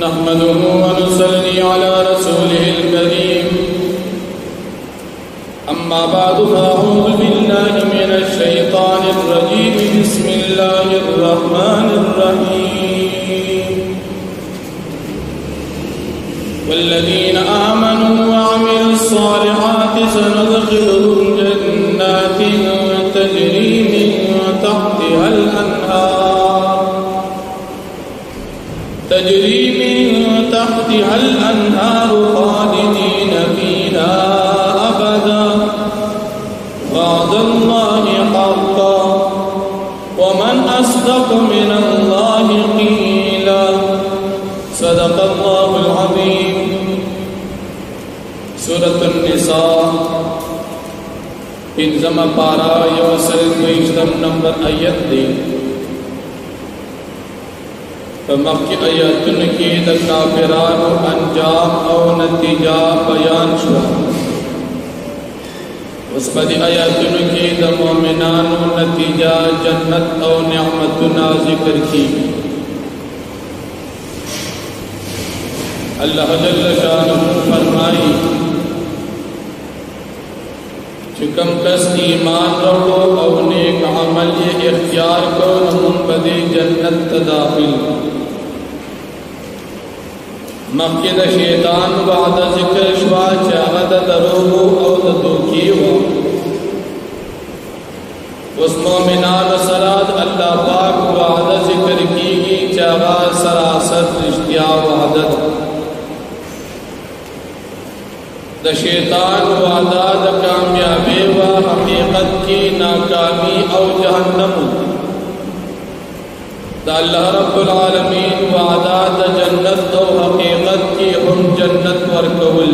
नहमदुहु व नुसल्ली अला रसूलिहिल करीम। अम्मा बअदु फ़अऊज़ु बिल्लाहि मिनश शैतानिर रजीम। बिस्मिल्लाहिर रहमानिर रहीम। वल्लज़ीना आमनू व अमिलुस सालिहाति सनुदखिलुहुम जन्नातिन तजरी मिन तहतिहल अन्हार खालिदीन फीहा अबदा वअदल्लाहि हक़्क़ा वमन अस्दक़ु मिनल्लाहि क़ीला सदक़ल्लाहुल अज़ीम। सूरतुन निसा इंजमा पारा यवसल द्विशतम नंबर आयत दी मक्की आयतुन की द काफिरानो अंजाम और नतीजा बयान शुआ। उस पदी आयतुन की द मोमिनानो नतीजा जन्नत और निअमतुना जिक्र की। अल्लाह जल्ल शानुहु फरमाई चिकम कस ईमान रखो और नेक अमल ये इख्तियार करो नमुन बदे जन्नत दाखिल। मक्किद शैतान वादा जिक्र शुआ चाहत दरोगो और दुखी हो। उस मोमिनान सराद अल्लाह पाक वादा जिक्र की चाहा सरासत रिश्तिया वादत द शैतान वादा द कामयाबी व हकीकत की नाकामी और जहन्नम द अल्लाह रब्बुल आलमीन वादा द जन्नत और हकीकत की हम जन्नत वर्कवल।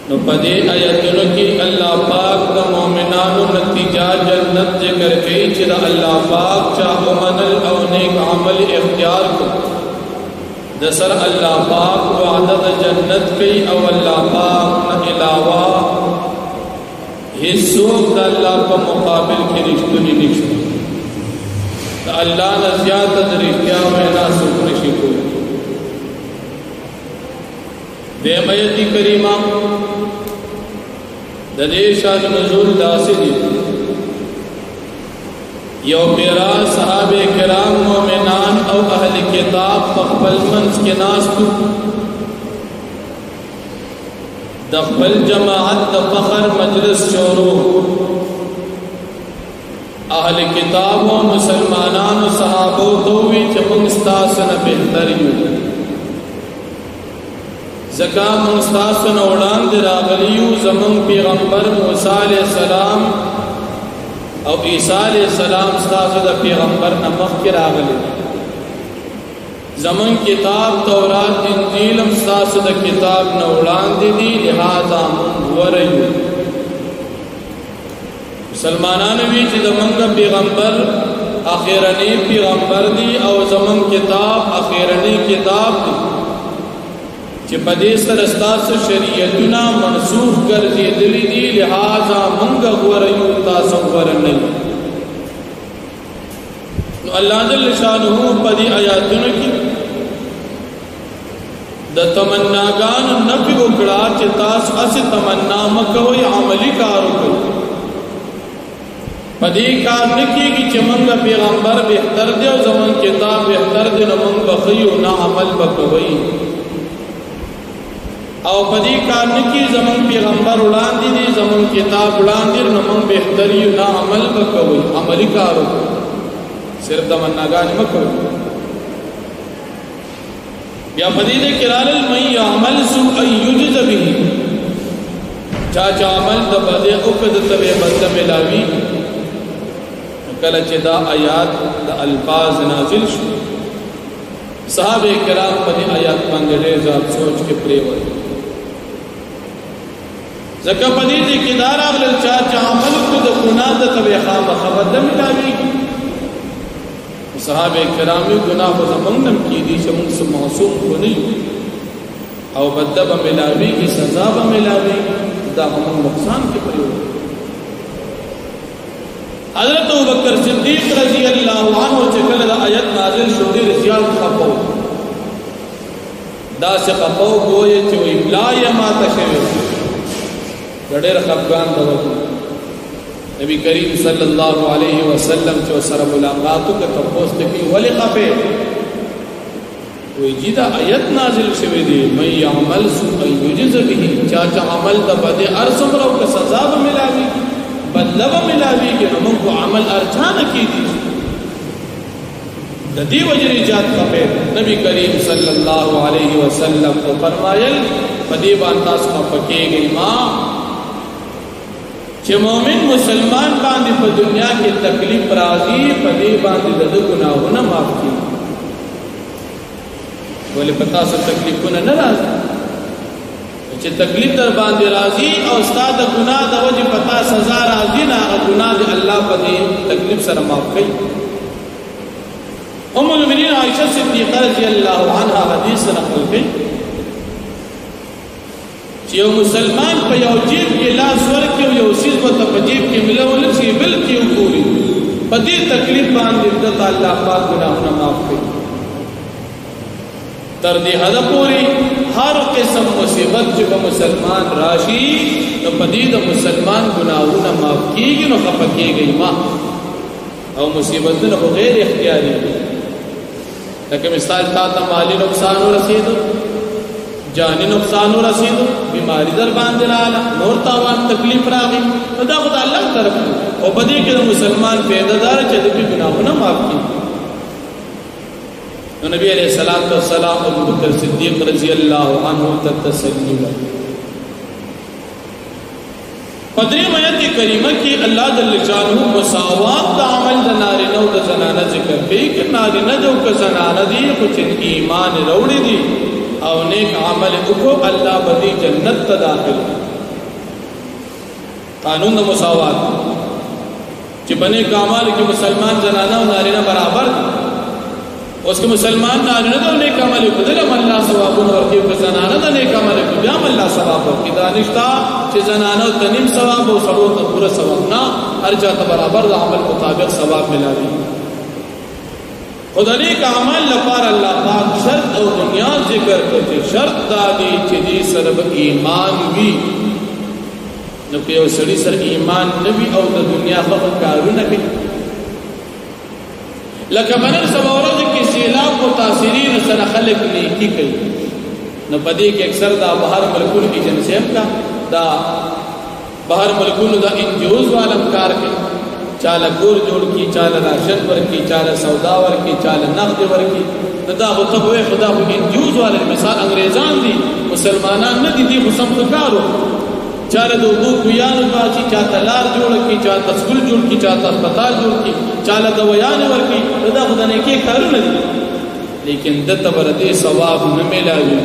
न पदे आयतुन की अल्लाह पाक द मोमिनानो नतीजा जन्नत जिक्र कई चिद अल्लाह पाक चाहो मनल और नेक अमल इख्तियार को दसर अल्लाह पाक वादत जन्नत कई और अल्लाह पाक न इलावा हिस्सों द अल्लाह को मुकाबिल की रिश्तुनी निश्त अल्लाह न ज़्यादा रिश्तिया में ना सुखने शिको। बेमयती करीमा ददेशान नज़ुल दासिदी यो मेरा सहाबे किराम मोमिनान और अहल किताब पखबल मंस के नास्तु दखबल जमाअत द फखर मजलिस शोरो अहल किताब व मुसलमानान सहाबो दोवी चमुस्तासन बेहतरी ज़का मुस्तासन उड़ान दिरागलियु ज़मन पैगंबर मूसा अलैहिस्सलाम और ईसा अलैहिस्सलाम स्तासद पैगंबर नमक के रागले ज़मन किताब तौरात इंजील स्तासद किताब न उड़ान दी लिहाजा वरयु मुसलमानान भी ज़मन का पैगंबर आखिरनी पैगंबर दी और ज़मन किताब आखिरनी किताब दी चिपदे सरस्तास शरीयतुना मनसूख कर दिली दी लिहाजा मंगा वरयु तासवर नहीं। अल्लाह जल्ल शानुहु पदी आयातुन की द तमन्नागान नफी उकड़ा चितास अस तमन्ना मकवई अमली कारो को पदी कार नकी की चमंगा पैगंबर बेहतर दे ज़मन किताब बेहतर दे नमंग बखियो ना अमल बकवई और पदी कार नकी ज़मन पैगंबर उड़ान दी ज़मन किताब उड़ान दी नमंग बेहतरी ना अमल बकवई अमली कारो सिर्फ तमन्नागान मकवई या पदी दे किराल मई अमल सु युजज बिही चाचा अमल द बदे उकद तबे बद मिलावी कल चिदा आयात द अल्फाज नाजिल शु साहबे किराम पदी आयात मंगले जात सोच के प्रेवर ज़का पदी दे किदार अगल चाचा अमल को द गुनाह द तबे खाम खबर द मिलावी साहबे किराम गुनाह को ज़मनम की दी शमुन से मासूम को नहीं और बद्दब मिलावी की सजा ब मिलावी दा हम नुकसान के प्रयोग। हज़रत अबू बकर सिद्दीक़ रज़ी अल्लाहु अन्हु चकल आयत नाज़िल शुदी रियाल खपो داسې خفه وګویې چې وایي ملا یې ماته شوې د ډېر خفګان د وجې نبی کریم صلی الله علیه وسلم چې ورسره ملاقات وکړه تپوس ته کوي ولې خفې وایي جی دا آیت نازل شوی دی من یعمل سوءا یجز به چا چې عمل د بدې هر څومره وکړه سزا به ملاویږي بدله به ملاویږي نو موږ خو عمل ارچانه کېدي د دې وجې نجات خفې نبی کریم صلی الله علیه وسلم کو فرمایل په دې باندې تاسو خفه کېږئ ما چې مؤمن مسلمان باندې په دنیا کې تکلیف راځي په دې باندې د ګناهونه معاف کړي ولې پتا څه تکلیفونه نه راځي چې تکلیف در باندې راځي او استاد ګناه د وجه پتا سزا راځي نه ګناه دی الله په دې تکلیف سره معاف کوي ام المؤمنین عائشہ صدیقہ رضی الله عنها حدیث نقل کړي چې یو مسلمان په یو جیب کې لاس ورکړي او یو سیز په جیب کې ملول شي بل کې وګوري په دې تکلیف باندې د الله پاک ګناهونه معاف کوي تر دې حد پورې هر قسم مصیبت چې په مسلمان راشي نو په دې د مسلمان ګناهونه معاف کیږي نو خفه کیږي ما او مصیبتونه بغیر اختیاري لکه مثال تا ته مالی نقصان ورسېدو جانی نقصان ورسېدو بیماری در باندې رااله نور تاوان تکلیف راغی دا خدای الله طرف او په دې کې د مسلمان پیدا دار چې د ګناهونه معاف کیږي نبی علیہ الصلوۃ والسلام ابو بکر صدیق رضی اللہ عنہ تسلی پدری آیت کریمہ کی اللہ جل جلالہ مساوات د عمل د نارینه او د زنانه ذکر کوي چې نارینه او د زنانه دي چې ایمان وروړي دي او نیک عمل وکړو الله به جنت ته داخل قانون د مساوات چې بنه کمال کې مسلمان زنانه او نارینه برابر دي اس کے مسلمان نارینه د نیک عمل وکړل الله ثوابونه ورکړي او زنانه د نیک عمل وکړي بیا الله ثواب ورکړي دا نشتا چې زنانه د نیم ثواب او سړو ته پوره ثواب نه هر چا ته برابر د عمل مطابق ثواب ملایي خدای نیک عمل لپاره الله پاک شرط او دنیا ذکر کوي شرط دا دی چې دې سره ایمان وي نو که یو سړي سره ایمان نه وي او د دنیا په کارونه کوي لکه منن سبا ورځ کې سیلاب متاثرین سره خلق نیکی کوي نو پدې کې اکثر دا بهر ملکونو کې جنسیب کا دا بهر ملکونو دا انجوز والم کار کوي چاله ګور جوړ کی چاله راشن ورکی چاله سودا ورکی چاله نقد ورکی دا هو ته وې خدا هو انجوز والے مثال انګريزان دي مسلمانان نه دي دي مسم کارو چاله د وګو کویان باچی چاته لار جوړ کی چاته سکول جوړ کی چاته هسپتال جوړ کی چاله د ویان ورکی دا خدای نه کې کارونه دي لیکن د تبرده ثواب نه ملایي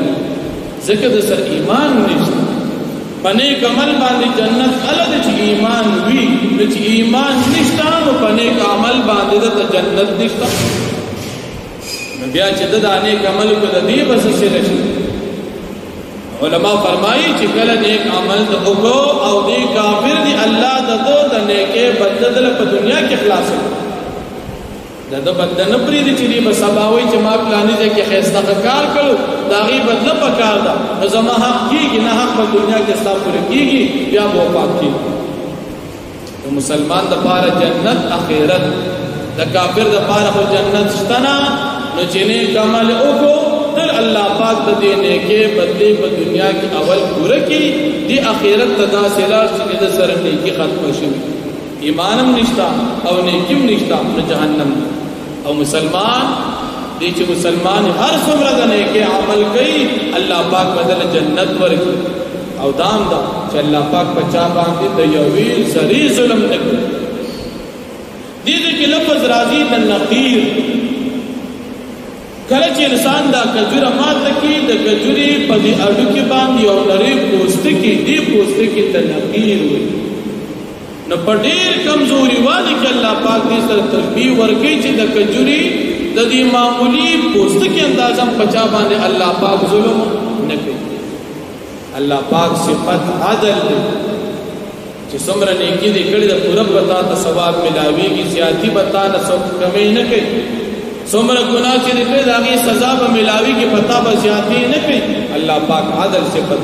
ځکه د سر ایمان نشته پنه عمل باندې جنت الګ چې ایمان وی چې ایمان نشته نو پنه عمل باندې د جنت نشته بیا چې د انیک عمل کو د دې بس سره شي علماء فرمایي چې کله نیک عمل د وګو او دې کافر دی الله د نیکه بدل په دنیا کې خلاص د بدن پرې دي چې به سباوي چې ما پلانې دې کې خیسته کار کړو دا غي بدل پکار دا زما حق کیږي نه حق په دنیا کې ستاسو پر کیږي بیا به پات کیږي مسلمان د پاره جنت اخرت د کافر د پاره جنت شتنا نو چې نه عمل وکړو در الله پاک د دې نه کې بدلی په دنیا کې اول پوره کی دی اخرت تدا سلار چې د سره نه کې ختم شي ایمانم نشتا او نیکیم نشتا نو جهنم او مسلمان دې چې مسلمان هر څومره د نه کې عمل کوي الله پاک بدل جنت ورکړي او دام دا چې الله پاک بچا باندې د یوې سری ظلم نه کوي دې کې لفظ راضی د نقیر کله چې انسان دا کجوره ماته کې د کجوري په دې اډو کې باندې او نری پوسټ کې دې پوسټ کې تنقیر وي نو په ډېر کمزوري والی کې الله پاک دې سره تشبیه ورکړي چې د کجوري د دې معمولی پوسټ کې اندازم پچا باندې الله پاک ظلم نه کوي الله پاک صفت عدل دی چې څومره نیکی دې کړې د پوره پتا ته ثواب ملاويږي زیاتی بتا نه څوک کمی نه کوي څومره ګناه چې دې کړی د هغې سزا به ملاوي کې پتا به زیاتې نه کوي الله پاک عدل صفت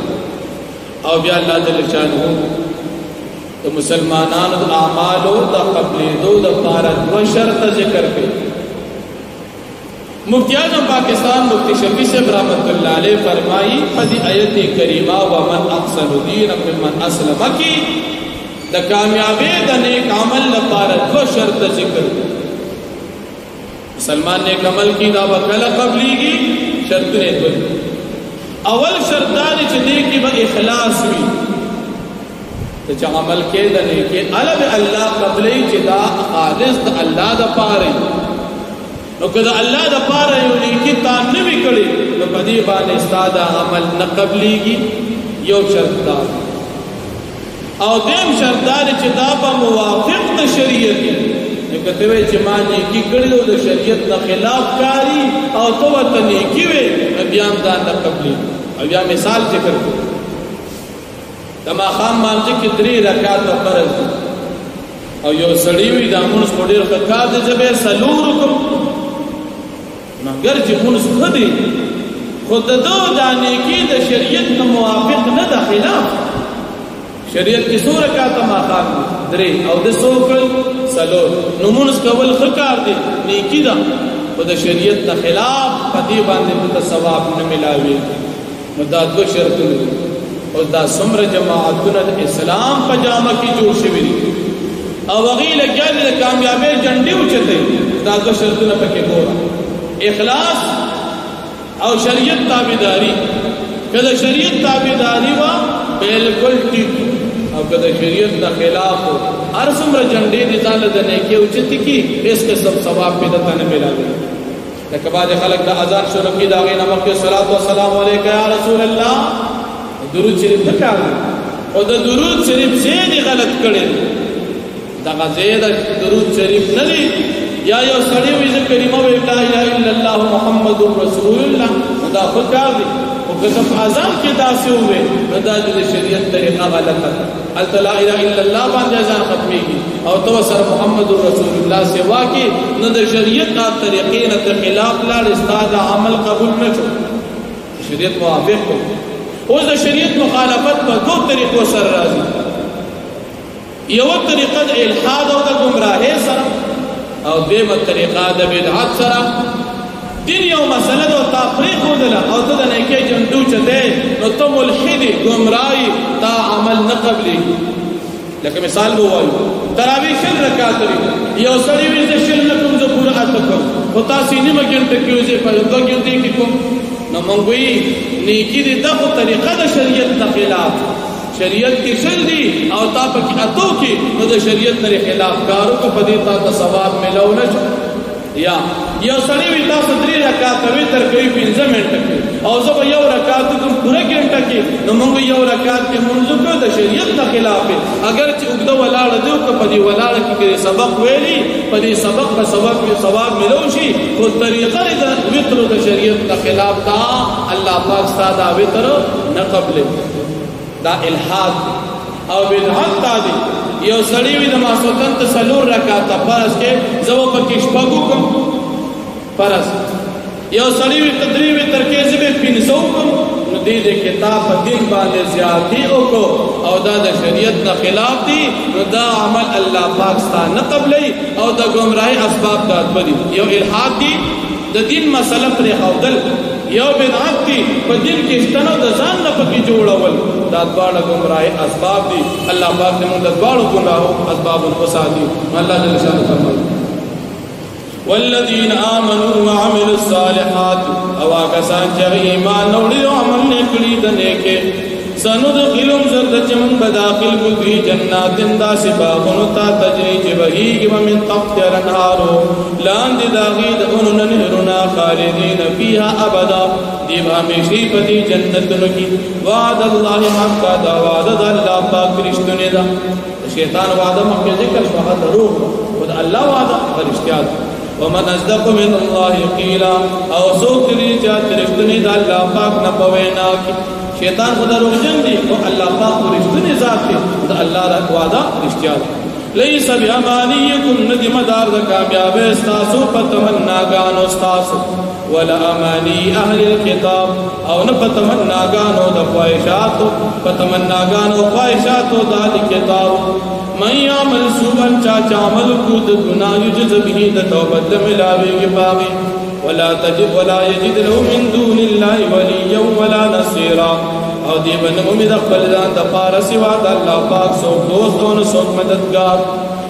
او بیا الله جل شانه د مسلمانانو د اعمالو د قبلېدو دپاره دوه شرطه ذکر کوي مفتی اعظم پاکستان مفتی شفیع صاحب رحمت اللہ علیہ فرمائی پدی آیت کریمہ ومن احسن دینا ممن اسلم کی دا کامیابی دا نیک عمل لپاره دو شرط ذکر مسلمان نیک عمل کی دا وکل قبلیگی شرط نے دو اول شرط داری چھ نیکی با اخلاص بھی چھ عمل کے دا نیکی علم اللہ قبلی چھ دا خالص دا اللہ دا پاری نو کدا الله د پاره یو نیکی تا نه وکړي نو په دې باندې استاد عمل نه قبليږي یو شرط دا او دیم شرط دا چې دا به موافق د شریعت نو کته وي چې ما نیکی کړي او د شریعت نه خلاف کاری او تو ته نیکی وي بیا هم دا نه قبلي او بیا مثال ذکر کړو تما خام مانځي کې 3 رکعات فرض او یو سړی وي د امونس په ډیر خطا د جبه سلور کوم مگر چې مونږ خدي خود دو دانه کې د شریعت نه موافق نه د خلاف شریعت کې سور کا تما خان درې او د سوکل سلو نو مونږ کول خکار دي نیکی دا او د شریعت نه خلاف پدی باندې د ثواب نه ملاوي نو دا دو شرطونه او دا څومره جماعتونه د اسلام په جامه کې جوړ شوي دي او وغیله ګل د کامیابی جنډي اوچته دا دو شرطونه پکې ګوره اخلاص او شریعت تابعداری کله شریعت تابعداری وا بالکل ټیک او کله شریعت د خلاف هر څومره جنډې دي ځاله د نیکی او چت کی اس کے سب ثواب په دته نه ملاوي لکه بعد خلک د اذان شروع کی دا غي نمک صلوات و سلام علیک یا رسول الله درود شریف وکړه او د درود شریف زید غلط کړي دا غزید درود شریف نه دی یا یو سړی وي چې کلمه وی لا اله الا الله محمد رسول الله دا خو کار دی او که په اذان کې داسې وي دا د شریعت طریقه غلطه ده لا اله الا الله باندې اذان ختميږي او تو سره محمد رسول الله سوا کې نو د شریعت طریقې نه خلاف لاړ استاد عمل قبول نه شو شریعت موافق او د شریعت مخالفت په دوه طریقو سره راځي یو طریقه د الحاد او د گمراهۍ سره او دیمه طریقه د بدعت سره دین یو مسله د تفریق ودله او ته نه کې جندو چته نو ته ملحد گمراهی تا عمل نه قبلي لکه مثال به وایو تراویح شل رکعات لري یو سړی وي چې شل لکم زه پورا اتکم او تاسو نیمه ګنټه کې وځي په دوه ګنټه کې کوم نو مونږ وی نیکی دي دغه طریقه د شریعت نه خلاف شریعت کې شل دي او تا په کې اتو کې نو د شریعت نه خلاف کارو کو په دې تا ثواب ملو نه یا یو سړی وي تاسو 3 رکعات وی تر کوي 15 منټه کې او زه به یو رکعات کوم پوره ګنټه کې نو موږ یو رکعات کې منځ کو د شریعت نه خلاف اگر چې وګړه ولاړ دی او په دې ولاړ کې سبق ویلي په دې سبق په ثواب ملو شي خو طریقه د وتر د شریعت نه خلاف دا الله پاک ساده وتر نه قبل دا الحاد او بدعت تا دی یو سړی وي د ماسوتن ته سلور رکعات فرض کې زو په کې شپږو کوم فرض یو سړی وي تدریب ترکیز به 500 کوم نو دې کتاب په دین باندې زیاتی او کو او دا د شریعت نه خلاف دی نو دا عمل الله پاک ستاسو نه قبلې او د گمراهي اسباب دا بدی یو الحاد دی د دین مسله پر خودل یو بدعت دی په دین کې استنو د ځان نه پکې جوړول دا دواړه گمراهي اسباب دي الله پاک دې موږ د دواړو گمراهو اسباب وساتي الله جل شانه فرمایي والذین آمنوا وعملوا الصالحات او کسان چې ایمان اوري او عمل وکړي د نیکه سندخلهم زردچم بداخل کدوی جنات دا سباغن تا تجری جبهیگ ومن تحت الانهار لاند داغید انن نهرنا خالدین فیها ابدا دیب ہمیشی پتی جنتن کی وعد اللہ حقا دا وعد دا اللہ پاک رشتن دا شیطان وعد مکہ ذکر شوحا دروح ودا اللہ وعد فرشتیات ومن ازدق من اللہ قیلا او سوک ریجات رشتن دا اللہ پاک نپوینا کی شیطان خدا روجن دی وہ اللہ پاک رشتنی ذات دی دا اللہ را وعدہ رشتیات لیس بیامانیکم ندی مدار دا کامیاب استاسو پتمنا گانو استاس ولا امانی اهل الكتاب او نه پتمنا غانو د خواہشات پتمنا غانو خواہشات د کتاب من يعمل سوءا چا عمل کو د گناہ یجز به د توبه ملاوی کی باغی ولا يجد له من دون الله وليا ولا نصيرا او دی بن امید خپل ځان د پاره سوا د الله پاک سو دوستونو سو مددگار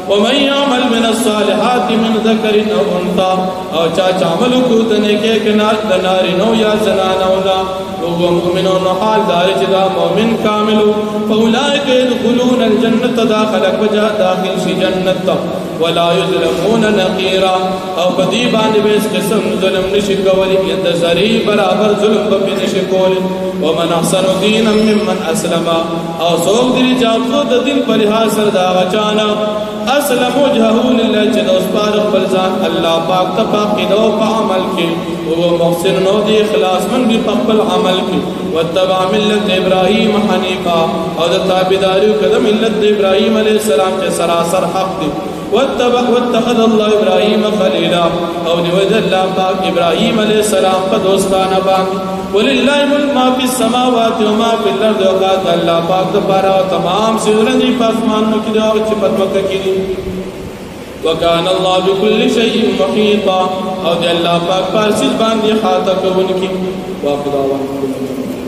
ومن يعمل من الصالحات من ذكر او انثى او چا عمل کو د نیکه کنار د نارینو یا زنانو لا او مؤمنون حال دار چې دا مؤمن کامل فاولئک يدخلون الجنه داخل شي جنت ولا يظلمون نقيرا او بدی باندې بیس قسم ظلم نشي کولی د زری برابر ظلم به نشي کولی ومن احسن دينا ممن اسلم او سوق دی جابو د دین په لحاظ سره دا غچانا اسلم وجهه لله چې د اسپار خپل ځان الله پاک ته پاکیدو په عمل کې او محسن نو دی اخلاص من دی په خپل عمل کې وتبع ملت ابراهيم حنيفا او د تابعداري قدم ملت ابراهيم عليه السلام چې سراسر حق دی واتخذ الله ابراهيم خليلا او دی وجه الله پاک ابراهيم عليه السلام په دوستانه باندې ولله ملک ما فی السماوات و ما فی الارض او قد الله پاک دپاره تمام سیزونه دي په اسمانونو کې او چې په ځمکه کې دي وکان الله بكل شيء محيطا او دی الله پاک پر سیز باندې احاطه کوونکی واقع